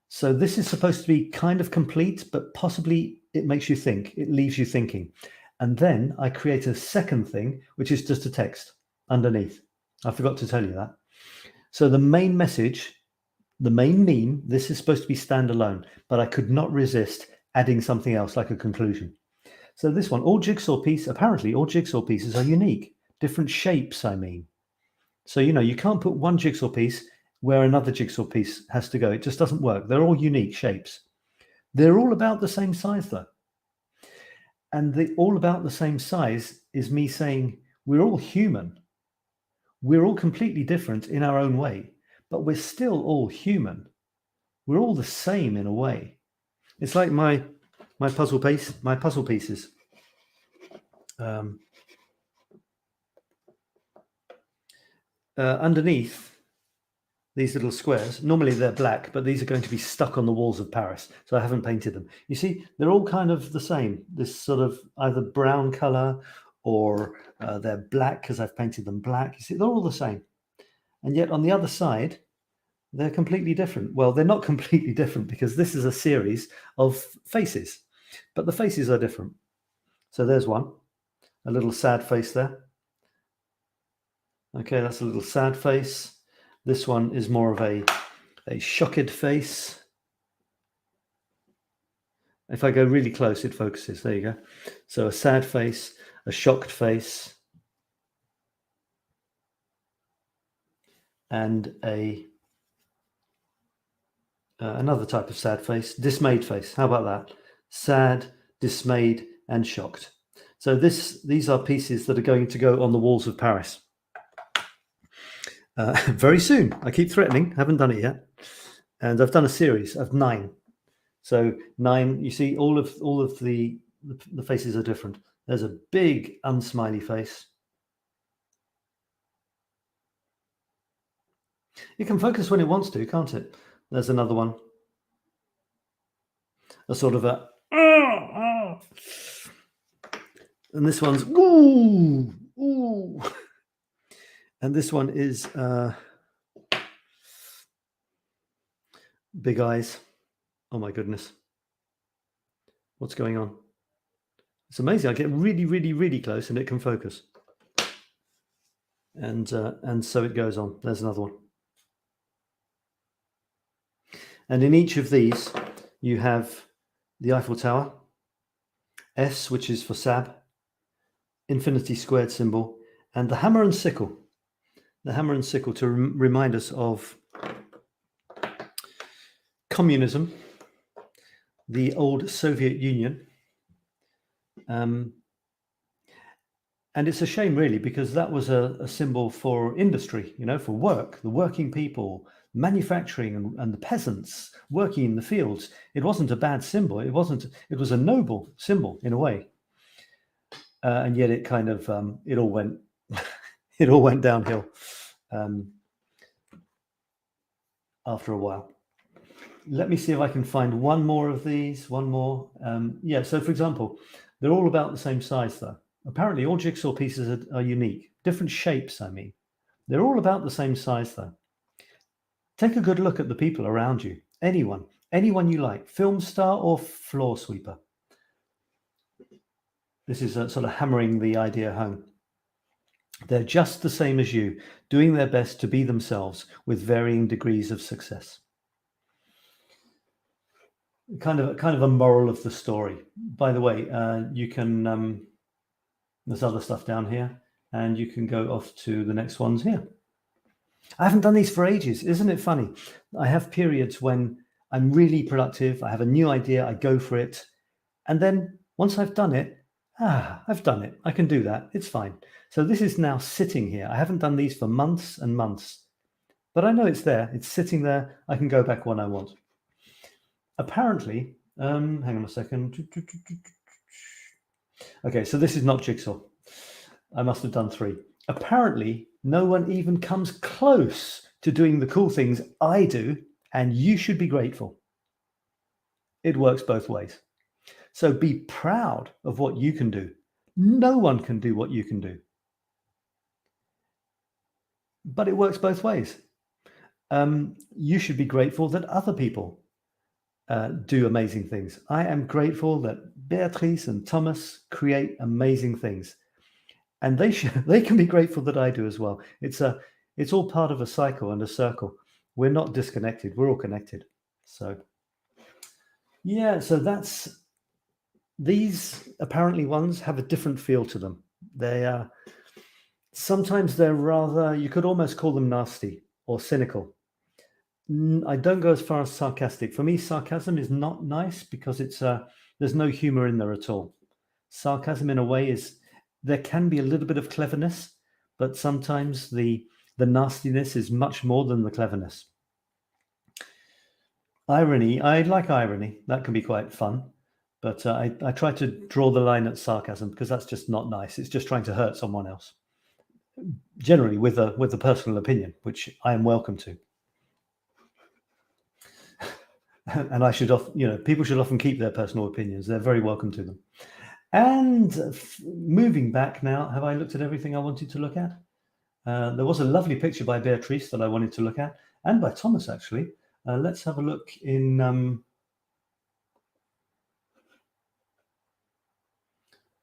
So this is supposed to be kind of complete, but possibly it makes you think. It leaves you thinking. And then I create a second thing, which is just a text underneath. I forgot to tell you that. So the main message, the main meme, this is supposed to be standalone, but I could not resist adding something else like a conclusion. So this one, apparently all jigsaw pieces are unique. Different shapes, I mean. So, you know, you can't put one jigsaw piece where another jigsaw piece has to go. It just doesn't work. They're all unique shapes. They're all about the same size, though. And the all about the same size is me saying we're all human. We're all completely different in our own way, but we're still all human. We're all the same in a way. It's like my puzzle pieces. Underneath these little squares, normally they're black, but these are going to be stuck on the walls of Paris, so I haven't painted them. You see, they're all kind of the same, this sort of either brown color or they're black because I've painted them black. You see, they're all the same. And yet on the other side, they're completely different. Well, they're not completely different because this is a series of faces, but the faces are different. So there's one, a little sad face there. Okay, that's a little sad face. This one is more of a shocked face. If I go really close, it focuses. There you go. So a sad face, a shocked face, and another type of sad face, dismayed face. How about that? Sad, dismayed, and shocked. So these are pieces that are going to go on the walls of Paris very soon. I keep threatening, haven't done it yet. And I've done a series of 9. So 9, you see, all of the faces are different. There's a big unsmiley face. It can focus when it wants to, can't it? There's another one. A sort of a, and this one's, ooh, ooh. And this one is big eyes. Oh my goodness. What's going on? It's amazing. I get really, really, really close and it can focus. And so it goes on. There's another one. And in each of these, you have the Eiffel Tower, S, which is for Sab, infinity squared symbol, and the hammer and sickle. The hammer and sickle to remind us of communism, the old Soviet Union. And it's a shame, really, because that was a symbol for industry, for work, the working people, manufacturing, and the peasants working in the fields. It wasn't a bad symbol. It was a noble symbol in a way. And yet it kind of, it all went downhill after a while. Let me see if I can find one more of these, one more. Yeah, so for example, they're all about the same size though. Apparently all jigsaw pieces are unique, different shapes, I mean. They're all about the same size though. Take a good look at the people around you. Anyone you like, film star or floor sweeper. This is sort of hammering the idea home. They're just the same as you, doing their best to be themselves with varying degrees of success. Kind of a moral of the story. By the way, you can, there's other stuff down here, and you can go off to the next ones here. I haven't done these for ages. Isn't it funny? I have periods when I'm really productive. I have a new idea. I go for it. And then once I've done it, I've done it. I can do that. It's fine. So this is now sitting here. I haven't done these for months and months, but I know it's there. It's sitting there. I can go back when I want. Apparently, hang on a second. Okay, so this is not jigsaw. I must have done 3. Apparently, no one even comes close to doing the cool things I do, and you should be grateful. It works both ways. So be proud of what you can do. No one can do what you can do. But it works both ways. You should be grateful that other people do amazing things. I am grateful that Beatrice and Thomas create amazing things. And they can be grateful that I do as well. It's all part of a cycle and a circle. We're not disconnected. We're all connected. So yeah, so these apparently ones have a different feel to them. They sometimes they're rather, you could almost call them nasty or cynical. I don't go as far as sarcastic. For me, sarcasm is not nice because there's no humor in there at all. Sarcasm in a way there can be a little bit of cleverness, but sometimes the nastiness is much more than the cleverness. Irony, I like irony. That can be quite fun. But I try to draw the line at sarcasm because that's just not nice. It's just trying to hurt someone else. Generally with a personal opinion, which I am welcome to. And I should people should often keep their personal opinions. They're very welcome to them. And moving back now, have I looked at everything I wanted to look at? There was a lovely picture by Beatrice that I wanted to look at, and by Thomas, actually. Let's have a look in...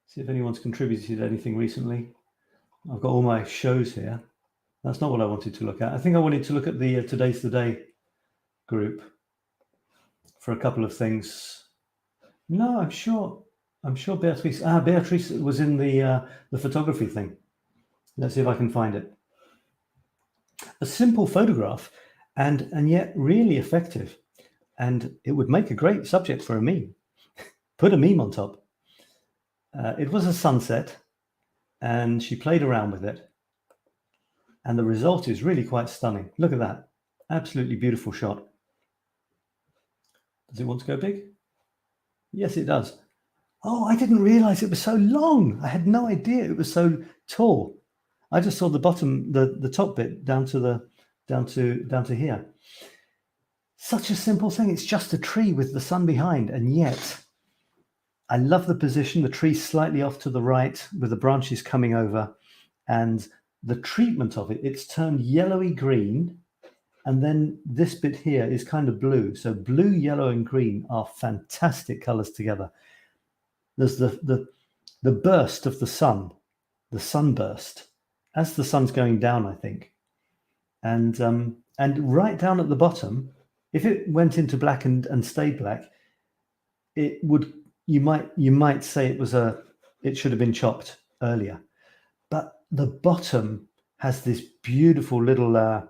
see if anyone's contributed anything recently. I've got all my shows here. That's not what I wanted to look at. I think I wanted to look at the Today's the Day group for a couple of things. No, I'm sure Beatrice. Beatrice was in the photography thing. Let's see if I can find it. A simple photograph, and yet really effective, and it would make a great subject for a meme. Put a meme on top. It was a sunset, and she played around with it, and the result is really quite stunning. Look at that. Absolutely beautiful shot. Does it want to go big? Yes, it does. Oh, I didn't realize it was so long. I had no idea it was so tall. I just saw the bottom, the top bit down to here. Such a simple thing. It's just a tree with the sun behind, and yet I love the position. The tree slightly off to the right with the branches coming over, and the treatment of it. It's turned yellowy green, and then this bit here is kind of blue. So blue, yellow, and green are fantastic colors together. There's the burst of the sun, the sunburst, as the sun's going down, I think. And right down at the bottom, if it went into black and stayed black, it would, you might say it should have been chopped earlier. But the bottom has this beautiful little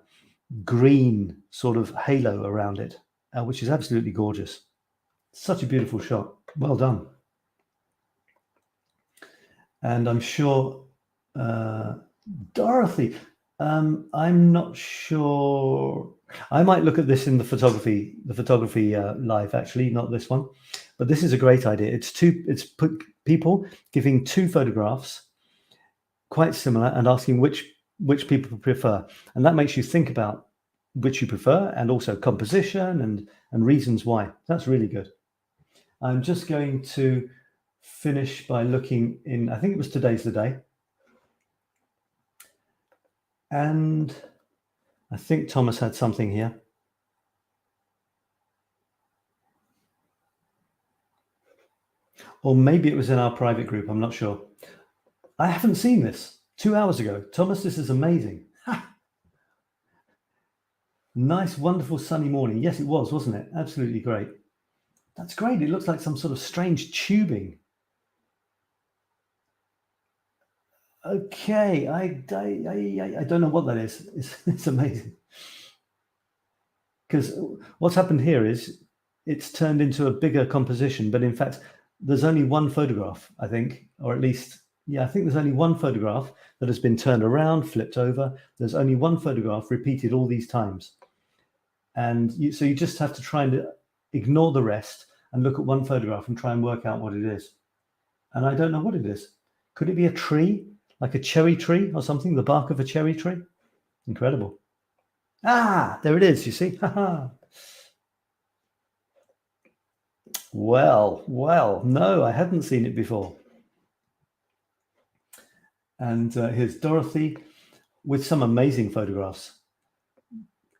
green sort of halo around it, which is absolutely gorgeous. Such a beautiful shot. Well done. And I'm sure Dorothy, I'm not sure. I might look at this in the photography live, actually, not this one. But this is a great idea. It's people giving two photographs, quite similar, and asking which people prefer. And that makes you think about which you prefer, and also composition and reasons why. That's really good. I'm just going to finish by looking in, I think it was Today's the Day. And I think Thomas had something here. Or maybe it was in our private group, I'm not sure. I haven't seen this 2 hours ago. Thomas, this is amazing. Nice, wonderful sunny morning. Yes, it was, wasn't it? Absolutely great. That's great. It looks like some sort of strange tubing. Okay, I don't know what that is. It's amazing. Because what's happened here is it's turned into a bigger composition, but in fact, there's only one photograph, I think, or at least, yeah, I think there's only one photograph that has been turned around, flipped over. There's only one photograph repeated all these times. And so you just have to try and ignore the rest and look at one photograph and try and work out what it is. And I don't know what it is. Could it be a tree, like a cherry tree or something, the bark of a cherry tree? Incredible. Ah, there it is, you see. Well, no, I hadn't seen it before. And here's Dorothy with some amazing photographs.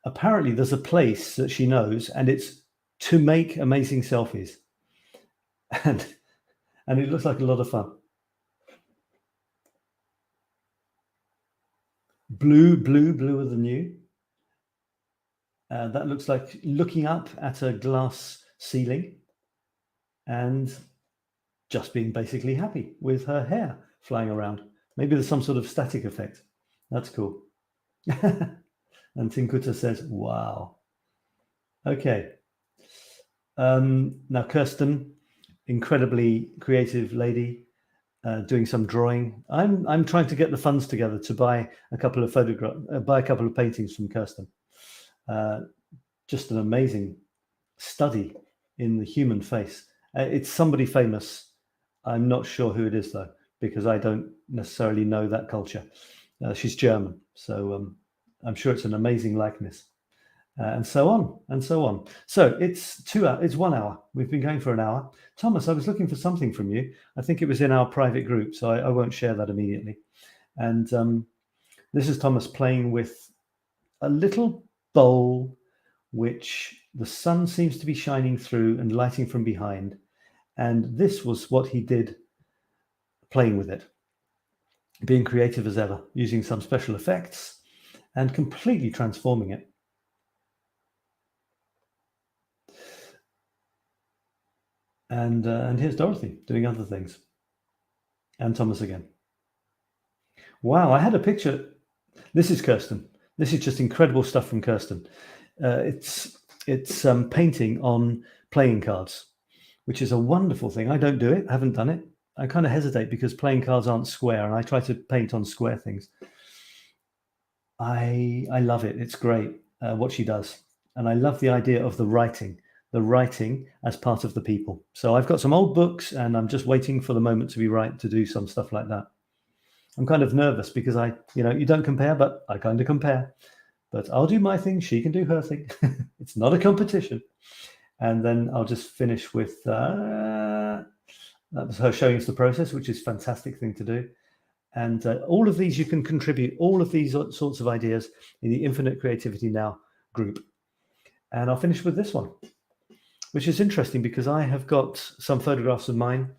Apparently there's a place that she knows, and it's to make amazing selfies. And it looks like a lot of fun. Bluer than you. That looks like looking up at a glass ceiling and just being basically happy with her hair flying around. Maybe there's some sort of static effect. That's cool. And Tinkuta says, wow. Okay. Now Kirsten, incredibly creative lady, doing some drawing. I'm trying to get the funds together to buy a couple of paintings from Kirsten. Just an amazing study in the human face. It's somebody famous. I'm not sure who it is though, because I don't necessarily know that culture. She's German, so I'm sure it's an amazing likeness. And so on and so on. So it's 2 hours. It's 1 hour. We've been going for an hour. Thomas, I was looking for something from you. I think it was in our private group, so I won't share that immediately. And this is Thomas playing with a little bowl, which the sun seems to be shining through and lighting from behind. And this was what he did, playing with it, being creative as ever, using some special effects and completely transforming it. And here's Dorothy doing other things. And Thomas again. Wow, I had a picture. This is Kirsten. This is just incredible stuff from Kirsten. It's painting on playing cards, which is a wonderful thing. I don't do it, haven't done it. I kind of hesitate because playing cards aren't square, and I try to paint on square things. I love it. It's great what she does. And I love the idea of the writing as part of the people. So I've got some old books and I'm just waiting for the moment to be right to do some stuff like that. I'm kind of nervous because you don't compare, but I kind of compare. But I'll do my thing, she can do her thing. It's not a competition. And then I'll just finish with, that was her showing us the process, which is a fantastic thing to do. And all of these, you can contribute all of these sorts of ideas in the Infinite Creativity Now group. And I'll finish with this one, which is interesting because I have got some photographs of mine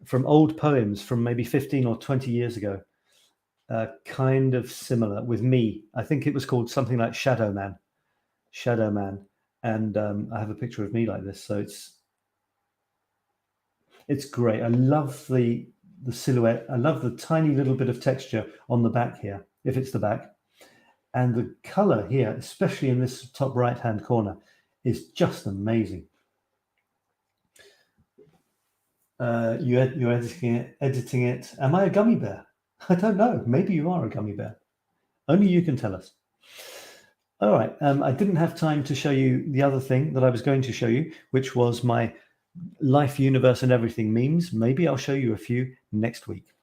from old poems from maybe 15 or 20 years ago, kind of similar with me. I think it was called something like Shadow Man. And I have a picture of me like this. So it's great. I love the silhouette. I love the tiny little bit of texture on the back here, if it's the back. And the color here, especially in this top right-hand corner, is just amazing. You're editing it. Am I a gummy bear? I don't know. Maybe you are a gummy bear. Only you can tell us. All right. I didn't have time to show you the other thing that I was going to show you, which was my life, universe, and everything memes. Maybe I'll show you a few next week.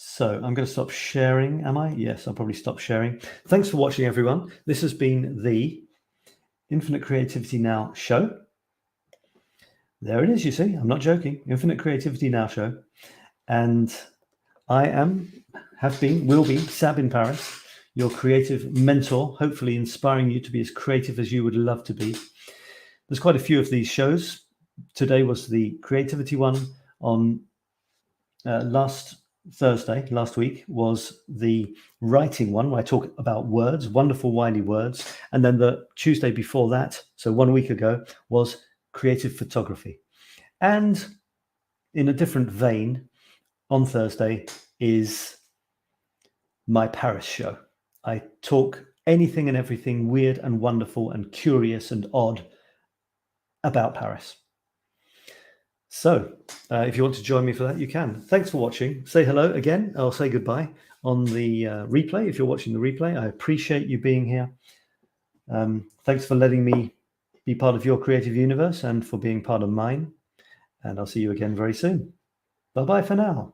So I'm going to stop sharing. Am I? Yes, I'll probably stop sharing. Thanks for watching, everyone. This has been the Infinite Creativity Now show. There it is, you see. I'm not joking. Infinite Creativity Now show. And I will be Sab in Paris, your creative mentor, hopefully inspiring you to be as creative as you would love to be. There's quite a few of these shows. Today was the creativity one. On last week was the writing one, where I talk about words, wonderful, wily words. And then the Tuesday before that, so 1 week ago, was creative photography. And in a different vein, on Thursday is my Paris show. I talk anything and everything weird and wonderful and curious and odd about Paris. So if you want to join me for that, you can. Thanks for watching. Say hello again. I'll say goodbye on the replay. If you're watching the replay, I appreciate you being here. Thanks for letting me be part of your creative universe and for being part of mine. And I'll see you again very soon. Bye-bye for now.